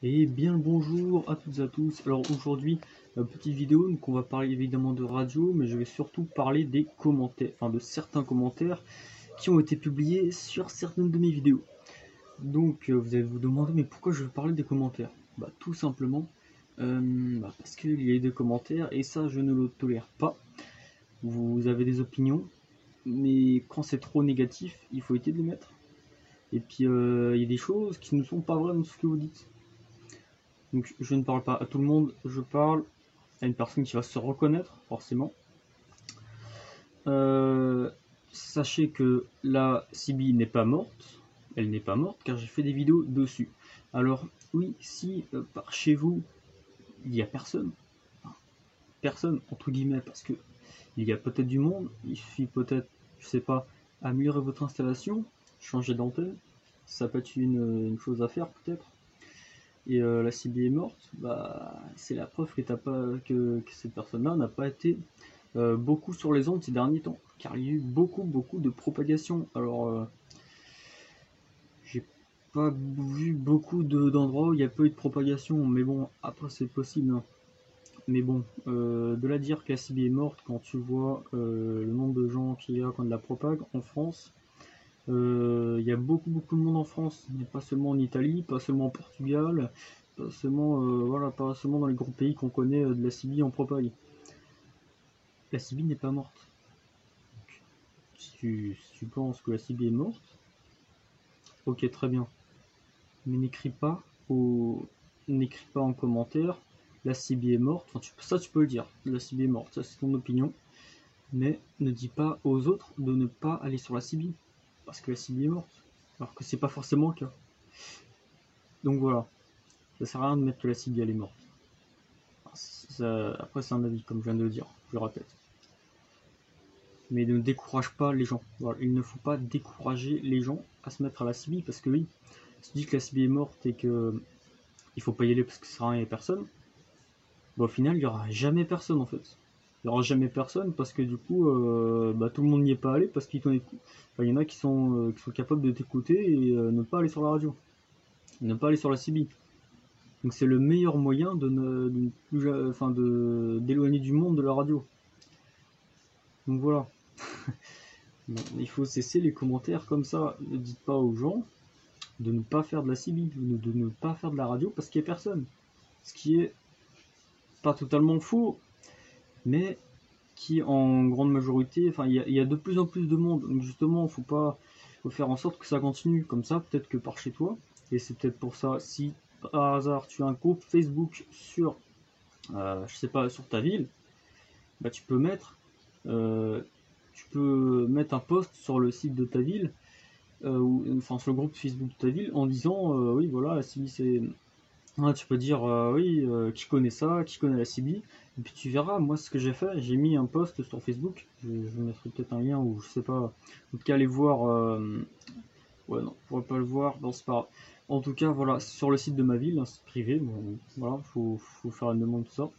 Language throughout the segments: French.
Et bien le bonjour à toutes et à tous. Alors aujourd'hui, petite vidéo, donc on va parler évidemment de radio, mais je vais surtout parler des commentaires, enfin de certains commentaires qui ont été publiés sur certaines de mes vidéos. Donc vous allez vous demander, mais pourquoi je veux parler des commentaires? Bah tout simplement parce qu'il y a eu des commentaires et ça je ne le tolère pas. Vous avez des opinions, mais quand c'est trop négatif, il faut éviter de les mettre. Et puis il y a des choses qui ne sont pas vraies dans ce que vous dites. Donc je ne parle pas à tout le monde, je parle à une personne qui va se reconnaître, forcément. Sachez que la Sibylle n'est pas morte, elle n'est pas morte car j'ai fait des vidéos dessus. Alors oui, si par chez vous, il n'y a personne, entre guillemets, parce que il y a peut-être du monde, il suffit peut-être, je sais pas, améliorer votre installation, changer d'antenne, ça peut être une chose à faire peut-être. Et la Sibylle est morte, bah, c'est la preuve que cette personne-là n'a pas été beaucoup sur les ondes ces derniers temps, car il y a eu beaucoup de propagation. Alors, j'ai pas vu beaucoup d'endroits où il n'y a pas eu de propagation, mais bon, après c'est possible. Hein. Mais bon, de là dire que la Sibylle est morte, quand tu vois le nombre de gens qu'il y a quand de la propague en France, il y a beaucoup de monde en France, mais pas seulement en Italie, pas seulement au Portugal, pas seulement, voilà, pas seulement dans les gros pays qu'on connaît de la Sibylle en propague. La Sibylle n'est pas morte. Si tu penses que la Sibylle est morte, ok, très bien. Mais n'écris pas en commentaire la Sibylle est morte. Enfin, ça, tu peux le dire. La Sibylle est morte, ça c'est ton opinion. Mais ne dis pas aux autres de ne pas aller sur la Sibylle. Parce que la Sibylle est morte. Alors que c'est pas forcément le cas. Donc voilà. Ça sert à rien de mettre que la Sibylle elle est morte. Après, c'est un avis, comme je viens de le dire. Je le répète. Mais ne décourage pas les gens. Voilà. Il ne faut pas décourager les gens à se mettre à la Sibylle. Parce que oui, si tu dis que la Sibylle est morte et que il faut pas y aller parce que ça sert à rien, il n'y a personne, bah, au final, il n'y aura jamais personne en fait. Il n'y aura jamais personne parce que du coup, bah, tout le monde n'y est pas allé parce qu'il enfin, y en a qui sont capables de t'écouter et ne pas aller sur la radio, ne pas aller sur la CB. Donc c'est le meilleur moyen d'éloigner du monde de la radio. Donc voilà. Bon, il faut cesser les commentaires comme ça. Ne dites pas aux gens de ne pas faire de la CB, de ne pas faire de la radio parce qu'il n'y a personne. Ce qui est pas totalement faux, mais qui en grande majorité, enfin il y a de plus en plus de monde, donc justement faut faire en sorte que ça continue comme ça, peut-être que par chez toi, et c'est peut-être pour ça, si par hasard tu as un groupe Facebook sur, je sais pas, sur ta ville, bah euh, tu peux mettre un post sur le site de ta ville, ou enfin sur le groupe Facebook de ta ville, en disant oui voilà, si c'est ouais, tu peux dire oui, qui connaît ça, qui connaît la CB, et puis tu verras, moi ce que j'ai fait, j'ai mis un post sur Facebook, je mettrai peut-être un lien ou je sais pas, en tout cas allez voir, ouais non, on pourrait pas le voir, non c'est pas grave. En tout cas voilà, c'est sur le site de ma ville, hein, c'est privé, bon voilà, faut faire une demande tout ça,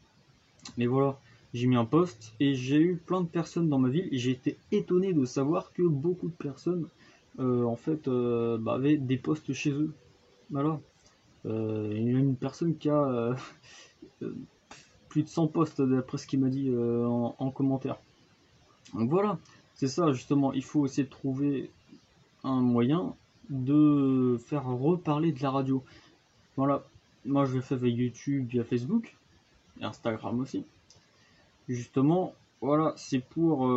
mais voilà, j'ai mis un post et j'ai eu plein de personnes dans ma ville et j'ai été étonné de savoir que beaucoup de personnes en fait bah, avaient des posts chez eux, voilà. Il y a une personne qui a euh, plus de 100 posts d'après ce qu'il m'a dit en commentaire. Donc voilà, c'est ça justement, il faut essayer de trouver un moyen de faire reparler de la radio. Voilà, moi je le fais avec YouTube, via Facebook, et Instagram aussi. Justement, voilà, c'est pour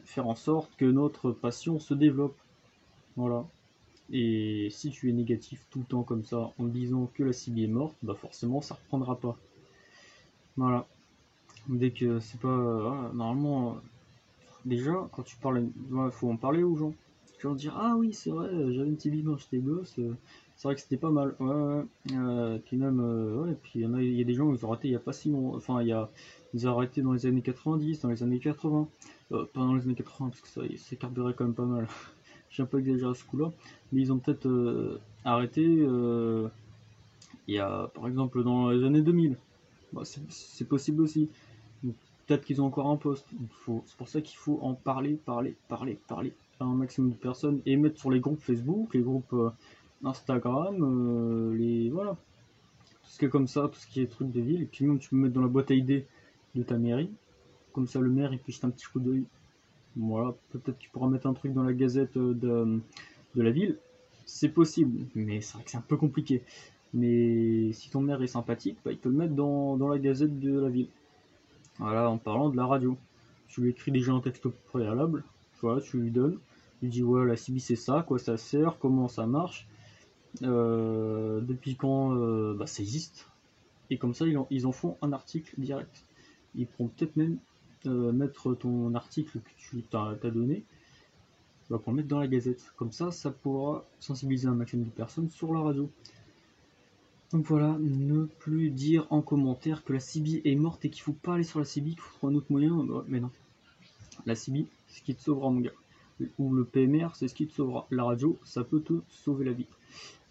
faire en sorte que notre passion se développe. Voilà. Et si tu es négatif tout le temps comme ça, en disant que la cible est morte, bah forcément ça reprendra pas. Voilà. Dès que c'est pas. Voilà, normalement, déjà, quand tu parles, il faut en parler aux gens. Tu vas dire, ah oui, c'est vrai, j'avais une TB quand j'étais gosse, c'est vrai que c'était pas mal. Ouais, ouais. Puis même, ouais, puis il y a des gens qui ont arrêté il y a pas si longtemps. Enfin, ils ont arrêté dans les années 90, dans les années 80. Pas dans les années 80, parce que ça carburait quand même pas mal. J'ai un peu exagéré à ce coup-là. Mais ils ont peut-être arrêté il y a, par exemple, dans les années 2000. Bah, c'est possible aussi. Peut-être qu'ils ont encore un poste. C'est pour ça qu'il faut en parler à un maximum de personnes et mettre sur les groupes Facebook, les groupes Instagram, voilà, tout ce qui est comme ça, tout ce qui est truc de ville, et puis même tu peux mettre dans la boîte à idées de ta mairie, comme ça le maire il peut jeter un petit coup d'œil. Voilà, peut-être qu'il pourra mettre un truc dans la gazette de la ville, c'est possible, mais c'est vrai que c'est un peu compliqué. Mais si ton maire est sympathique, bah, il peut le mettre dans la gazette de la ville. Voilà, en parlant de la radio. Tu lui écris déjà un texte préalable, voilà, tu lui donnes, tu dis ouais la CB c'est ça, quoi ça sert, comment ça marche, depuis quand bah, ça existe, et comme ça ils en font un article direct. Ils pourront peut-être même mettre ton article que tu t'as donné, bah, pour le mettre dans la gazette, comme ça pourra sensibiliser un maximum de personnes sur la radio. Donc voilà, ne plus dire en commentaire que la CB est morte et qu'il faut pas aller sur la CB, qu'il faut trouver un autre moyen, mais non. La CB, c'est ce qui te sauvera mon gars. Ou le PMR, c'est ce qui te sauvera. La radio, ça peut te sauver la vie.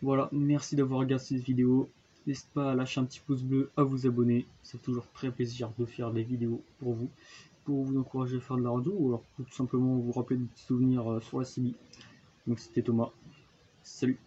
Voilà, merci d'avoir regardé cette vidéo. N'hésitez pas à lâcher un petit pouce bleu, à vous abonner. C'est toujours très plaisir de faire des vidéos pour vous encourager à faire de la radio, ou alors tout simplement vous rappeler des petits souvenirs sur la CB. Donc c'était Thomas. Salut!